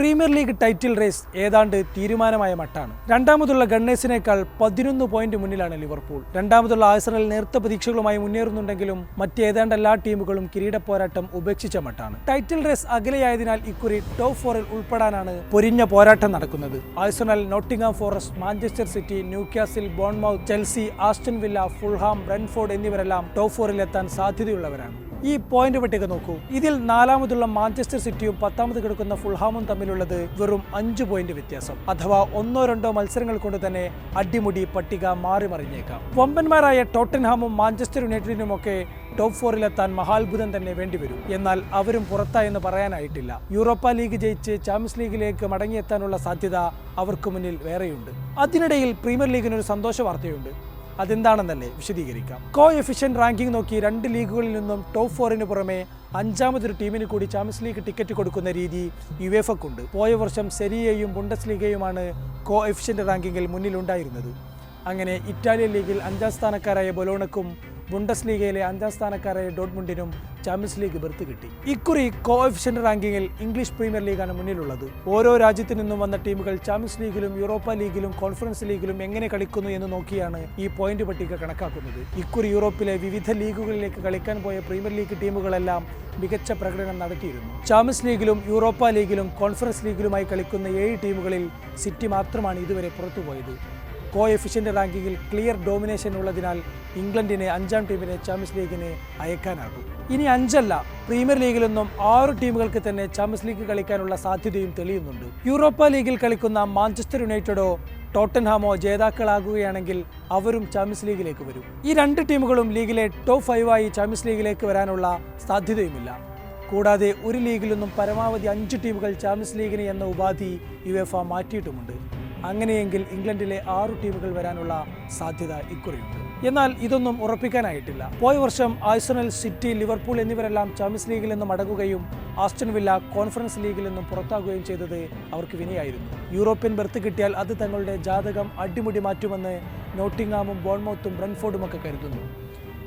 Premier league title raise ഏതാണ്ട് തീരുമാനമായ മട്ടാണ്. രണ്ടാമതുള്ള ഗണ്ണേഴ്സിനേക്കാൾ 11 point മുന്നിലാണ് Liverpool. രണ്ടാമതുള്ള Arsenal നേർത്ത പ്രതീക്ഷകളുമായി മുന്നേറുന്നുണ്ടെങ്കിലും മറ്റേതാണ്ട് എല്ലാ ടീമുകളും കിരീട പോരാട്ടം ഉപേക്ഷിച്ച മട്ടാണ്. ടൈറ്റിൽ റേസ് അകലെയായതിനാൽ ഇക്കുറി ടോപ്പ് 4-ൽ ഉൾപ്പെടാനാണ് പൊരിഞ്ഞ പോരാട്ടം നടക്കുന്നത്. Arsenal, Nottingham Forest, Manchester City, Newcastle, Bournemouth, Chelsea, Aston Villa, Fulham, Brentford എന്നിവരെല്ലാം ടോപ്പ് 4-ൽ എത്താൻ സാധ്യതയുള്ളവരാണ്. ഈ പോയിന്റ് പട്ടിക നോക്കൂ. ഇതിൽ നാലാമതുള്ള മാഞ്ചസ്റ്റർ സിറ്റിയും 10ാമത് കിടക്കുന്ന ഫുൾഹാമും തമ്മിലുള്ളത് വെറും 5 പോയിന്റ് വ്യത്യാസം. അഥവാ 1-2 മത്സരങ്ങൾ കൊണ്ട് തന്നെ അടിമുടി പട്ടിക മാറിമറിഞ്ഞേക്കാം. വമ്പന്മാരായ ടോട്ടൻഹാമും മാഞ്ചസ്റ്റർ യുണൈറ്റഡിനുമൊക്കെ ടോപ്പ് 4-ലെത്താൻ മഹാത്ഭുതം തന്നെ വേണ്ടിവരും. എന്നാൽ അവരും പുറത്തായെന്ന് പറയാനായിട്ടില്ല. യൂറോപ്പ ലീഗ് ജയിച്ച് ചാമ്പ്യൻസ് ലീഗിലേക്ക് മടങ്ങിയെത്താനുള്ള സാധ്യത അവർക്ക് മുന്നിൽ വേറെയുണ്ട്. അതിനിടയിൽ പ്രീമിയർ ലീഗിനൊരു സന്തോഷ വാർത്തയുണ്ട്. അതെന്താണെന്നല്ലേ വിശദീകരിക്കാം. കോഎഫിഷ്യന്റ് റാങ്കിംഗ് നോക്കി 2 ലീഗുകളിൽ നിന്നും ടോപ്പ് 4-ന് പുറമെ 5ാമതൊരു ടീമിന് കൂടി ചാമ്പ്യൻസ് ലീഗ് ടിക്കറ്റ് കൊടുക്കുന്ന രീതി യുവേഫക്കുണ്ട്. പോയ വർഷം സെരിയയും ബുണ്ടസ് ലീഗയുമാണ് കോഎഫിഷ്യന്റ് റാങ്കിങ്ങിൽ മുന്നിലുണ്ടായിരുന്നത്. അങ്ങനെ ഇറ്റാലിയൻ ലീഗിൽ 5ാം സ്ഥാനക്കാരായ ബൊലോണക്കും ബുണ്ടസ് ലീഗയിലെ 5ാം സ്ഥാനക്കാരായ ഡോട്ട്മുണ്ടിനും ചാമ്പ്യൻസ് ലീഗ് ബെർത്ത് കിട്ടി. ഇക്കുറി കോഎഫിഷ്യന്റ് റാങ്കിങ്ങിൽ ഇംഗ്ലീഷ് പ്രീമിയർ ലീഗാണ് മുന്നിലുള്ളത്. ഓരോ രാജ്യത്തു നിന്നും വന്ന ടീമുകൾ ചാമ്പ്യൻസ് ലീഗിലും യൂറോപ്പ ലീഗിലും കോൺഫറൻസ് ലീഗിലും എങ്ങനെ കളിക്കുന്നു എന്ന് നോക്കിയാണ് ഈ പോയിന്റ് പട്ടിക കണക്കാക്കുന്നത്. ഇക്കുറി യൂറോപ്പിലെ വിവിധ ലീഗുകളിലേക്ക് കളിക്കാൻ പോയ പ്രീമിയർ ലീഗ് ടീമുകളെല്ലാം മികച്ച പ്രകടനം നടത്തിയിരുന്നു. ചാമ്പ്യൻസ് ലീഗിലും യൂറോപ്പ ലീഗിലും കോൺഫറൻസ് ലീഗിലുമായി കളിക്കുന്ന 7 ടീമുകളിൽ സിറ്റി മാത്രമാണ് ഇതുവരെ പുറത്തുപോയത്. കോഎഫിഷ്യന്റ് റാങ്കിങ്ങിൽ ക്ലിയർ ഡോമിനേഷൻ ഉള്ളതിനാൽ ഇംഗ്ലണ്ടിനെ 5ാം ടീമിനെ ചാമ്പ്യൻസ് ലീഗിന് അയക്കാനാകും. ഇനി 5 അല്ല, പ്രീമിയർ ലീഗിൽ നിന്നും 6 ടീമുകൾക്ക് തന്നെ ചാമ്പ്യൻസ് ലീഗ് കളിക്കാനുള്ള സാധ്യതയും തെളിയുന്നുണ്ട്. യൂറോപ്പ ലീഗിൽ കളിക്കുന്ന മാഞ്ചസ്റ്റർ യുണൈറ്റഡോ ടോട്ടൻഹാമോ ജേതാക്കളാകുകയാണെങ്കിൽ അവരും ചാമ്പ്യൻസ് ലീഗിലേക്ക് വരും. ഈ 2 ടീമുകളും ലീഗിലെ ടോപ്പ് 5-ആയി ചാമ്പ്യൻസ് ലീഗിലേക്ക് വരാനുള്ള സാധ്യതയുമില്ല. കൂടാതെ ഒരു ലീഗിൽ നിന്നും പരമാവധി 5 ടീമുകൾ ചാമ്പ്യൻസ് ലീഗിന് എന്ന ഉപാധി യുവേഫ മാറ്റിയിട്ടുമുണ്ട്. അങ്ങനെയെങ്കിൽ ഇംഗ്ലണ്ടിലെ 6 ടീമുകൾ വരാനുള്ള സാധ്യത ഇക്കുറിയുണ്ട്. എന്നാൽ ഇതൊന്നും ഉറപ്പിക്കാനായിട്ടില്ല. പോയ വർഷം ആഴ്സണൽ, സിറ്റി, ലിവർപൂൾ എന്നിവരെല്ലാം ചാമ്പ്യൻസ് ലീഗിൽ നിന്നും മടങ്ങുകയും ആസ്റ്റൺ വില്ല കോൺഫറൻസ് ലീഗിൽ നിന്നും പുറത്താകുകയും ചെയ്തത് അവർക്ക് വിനയായിരുന്നു. യൂറോപ്യൻ ബെർത്ത് കിട്ടിയാൽ അത് തങ്ങളുടെ ജാതകം അടിമുടി മാറ്റുമെന്ന് നോട്ടിംഗ്ഹാമും ബോൺമൌത്തും ബ്രെൻഫോർഡും ഒക്കെ കരുതുന്നു.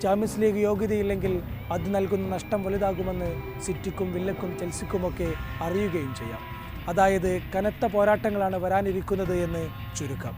ചാമ്പ്യൻസ് ലീഗ് യോഗ്യതയില്ലെങ്കിൽ അത് നൽകുന്ന നഷ്ടം വലുതാകുമെന്ന് സിറ്റിക്കും വില്ലക്കും ചെൽസിക്കുമൊക്കെ അറിയുകയും ചെയ്യാം. അതായത് കനത്ത പോരാട്ടങ്ങളാണ് വരാനിരിക്കുന്നത് എന്ന് ചുരുക്കം.